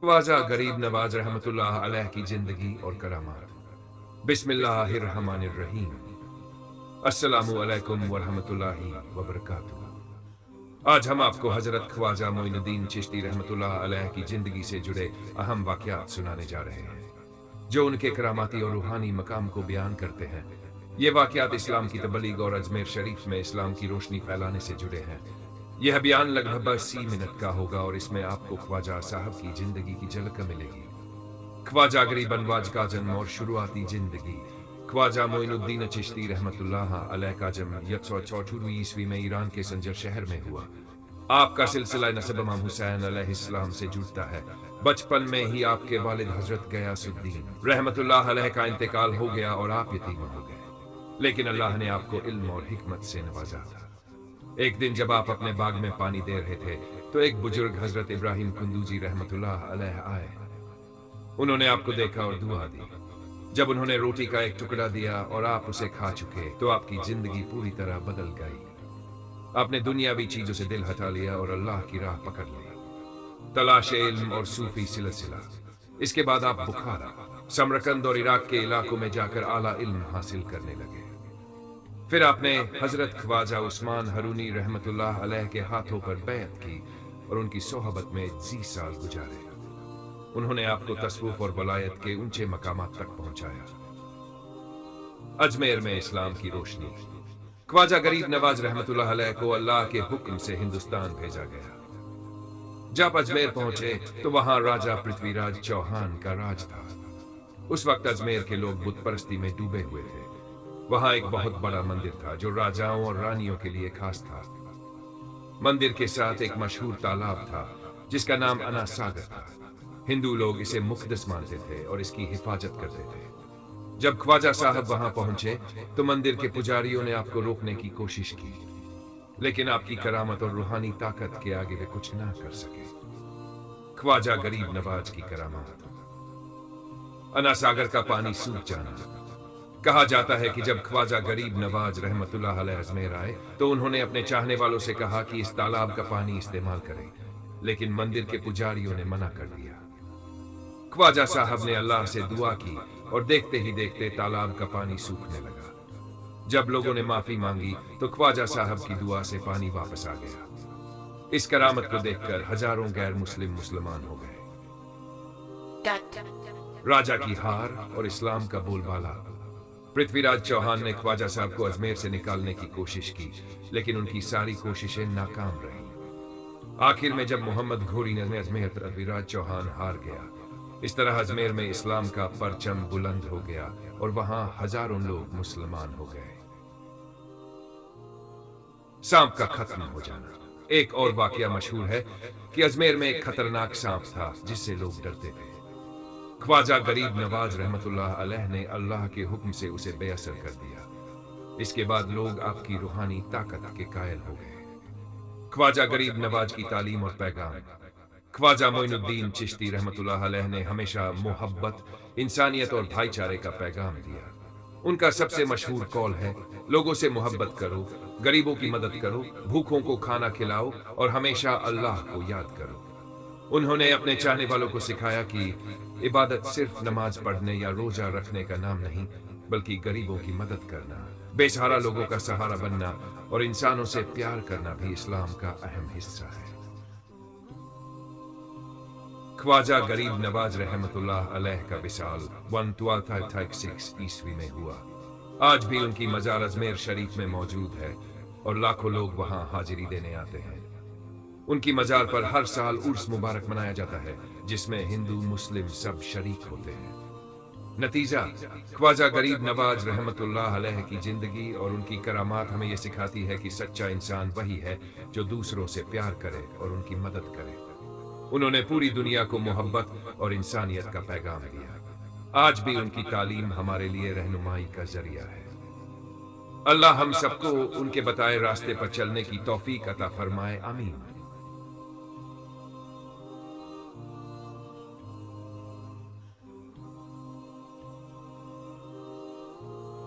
ख्वाजा गरीब नवाज रहमतुल्लाह अलैह की जिंदगी और करामात। बिस्मिल्लाहिर्रहमानिर्रहीम। अस्सलामु अलैकुम वरहमतुल्लाहि वबरकातुहू। आज हम आपको हजरत ख्वाजा मोइनुद्दीन चिश्ती रहमतुल्लाह अलैह की जिंदगी से जुड़े अहम वाकयात सुनाने जा रहे हैं, जो उनके करामाती और रूहानी मकाम को बयान करते हैं। ये वाकयात इस्लाम की तबलीग और अजमेर शरीफ में इस्लाम की रोशनी फैलाने से जुड़े हैं। यह बयान लगभग 80 मिनट का होगा और इसमें आपको ख्वाजा साहब की जिंदगी की झलक मिलेगी। ख्वाजा गरीब नवाज का जन्म और शुरुआती जिंदगी। ख्वाजा मोइनुद्दीन चिश्ती रहमतुल्लाह अलैह का जन्म 164 ईस्वी में ईरान के संजर शहर में हुआ। आपका सिलसिला नसब इमाम हुसैन अलैहिस्सलाम से जुड़ता है। बचपन में ही आपके वालिद हजरत गयासुद्दीन रहमतुल्लाह अलैह का इंतकाल हो गया और आप यतीम हो गए, लेकिन अल्लाह ने आपको इल्म और हिकमत से नवाजा था। एक दिन जब आप अपने बाग में पानी दे रहे थे तो एक बुजुर्ग हजरत इब्राहिम कुंदूजी रहमतुल्लाह अलैह आए। उन्होंने आपको देखा और दुआ दी। जब उन्होंने रोटी का एक टुकड़ा दिया और आप उसे खा चुके तो आपकी जिंदगी पूरी तरह बदल गई। आपने दुनियावी चीजों से दिल हटा लिया और अल्लाह की राह पकड़ ली। तलाश इल्म और सूफी सिलसिला। इसके बाद आप बुखारा, समरकंद और इराक के इलाकों में जाकर आला इल्म हासिल करने लगे। फिर आपने हजरत ख्वाजा उस्मान हरूनी रहमतुल्लाह अलैह के हाथों पर बैत की और उनकी सोहबत में 30 साल गुजारे। उन्होंने आपको तसव्वुफ और वलायत के ऊंचे मकामात तक पहुंचाया। अजमेर में इस्लाम की रोशनी। ख्वाजा गरीब नवाज रहमतुल्लाह अलैह को अल्लाह के हुक्म से हिंदुस्तान भेजा गया। जब अजमेर पहुंचे तो वहां राजा पृथ्वीराज चौहान का राज था। उस वक्त अजमेर के लोग बुत परस्ती में डूबे हुए थे। वहां एक बहुत बड़ा मंदिर था जो राजाओं और रानियों के लिए खास था। मंदिर के साथ एक मशहूर तालाब था जिसका नाम अना सागर था। हिंदू लोग इसे मुक़द्दस मानते थे और इसकी हिफाजत करते थे। जब ख्वाजा साहब वहां पहुंचे तो मंदिर के पुजारियों ने आपको रोकने की कोशिश की, लेकिन आपकी करामत और रूहानी ताकत के आगे वे कुछ ना कर सके। ख्वाजा गरीब नवाज की करामात। अना सागर का पानी सूख जाना। कहा जाता है कि जब ख्वाजा गरीब नवाज रहमतुल्लाह अलैह अजमेर आए तो उन्होंने अपने चाहने वालों से कहा कि इस तालाब का पानी इस्तेमाल करें, लेकिन मंदिर के पुजारियों ने मना कर दिया। ख्वाजा साहब ने अल्लाह से दुआ की और देखते ही देखते तालाब का पानी सूखने लगा। जब लोगों ने माफी मांगी तो ख्वाजा साहब की दुआ से पानी वापस आ गया। इस करामत को देखकर हजारों गैर मुस्लिम मुसलमान हो गए। राजा की हार और इस्लाम का बोलबाला। पृथ्वीराज चौहान ने ख्वाजा साहब को अजमेर से निकालने की कोशिश की, लेकिन उनकी सारी कोशिशें नाकाम रहीं। आखिर में जब मोहम्मद घोरी ने अजमेर, पृथ्वीराज चौहान हार गया। इस तरह अजमेर में इस्लाम का परचम बुलंद हो गया और वहां हजारों लोग मुसलमान हो गए। सांप का खत्म हो जाना। एक और वाकया मशहूर है कि अजमेर में एक खतरनाक सांप था जिससे लोग डरते थे। ख्वाजा गरीब नवाज रहमतुल्लाह अलैह ने अल्लाह के हुक्म से उसे बेअसर कर दिया। इसके बाद लोग आपकी रूहानी ताकत के कायल हो गए। ख्वाजा गरीब नवाज की तालीम और पैगाम। ख्वाजा मोइनुद्दीन चिश्ती रहमतुल्लाह अलैह ने हमेशा मोहब्बत, इंसानियत और भाईचारे का पैगाम दिया। उनका सबसे मशहूर कौल है, लोगों से मोहब्बत करो, गरीबों की मदद करो, भूखों को खाना खिलाओ और हमेशा अल्लाह को याद करो। उन्होंने अपने चाहने वालों को सिखाया कि इबादत सिर्फ नमाज पढ़ने या रोजा रखने का नाम नहीं, बल्कि गरीबों की मदद करना, बेसहारा लोगों का सहारा बनना और इंसानों से प्यार करना भी इस्लाम का अहम हिस्सा है। ख्वाजा गरीब नवाज रहमतुल्लाह अलैह का विसाल 1236 ईस्वी में हुआ। आज भी उनकी मजार अजमेर शरीफ में मौजूद है और लाखों लोग वहां हाजिरी देने आते हैं। उनकी मजार पर हर साल उर्स मुबारक मनाया जाता है, जिसमें हिंदू मुस्लिम सब शरीक होते हैं। नतीजा, ख्वाजा गरीब नवाज रहमतुल्लाह अलैह की जिंदगी और उनकी करामात हमें यह सिखाती है कि सच्चा इंसान वही है जो दूसरों से प्यार करे और उनकी मदद करे। उन्होंने पूरी दुनिया को मोहब्बत और इंसानियत का पैगाम दिया। आज भी उनकी तालीम हमारे लिए रहनुमाई का जरिया है। अल्लाह हम सबको उनके बताए रास्ते पर चलने की तौफीक अता फरमाए। आमीन।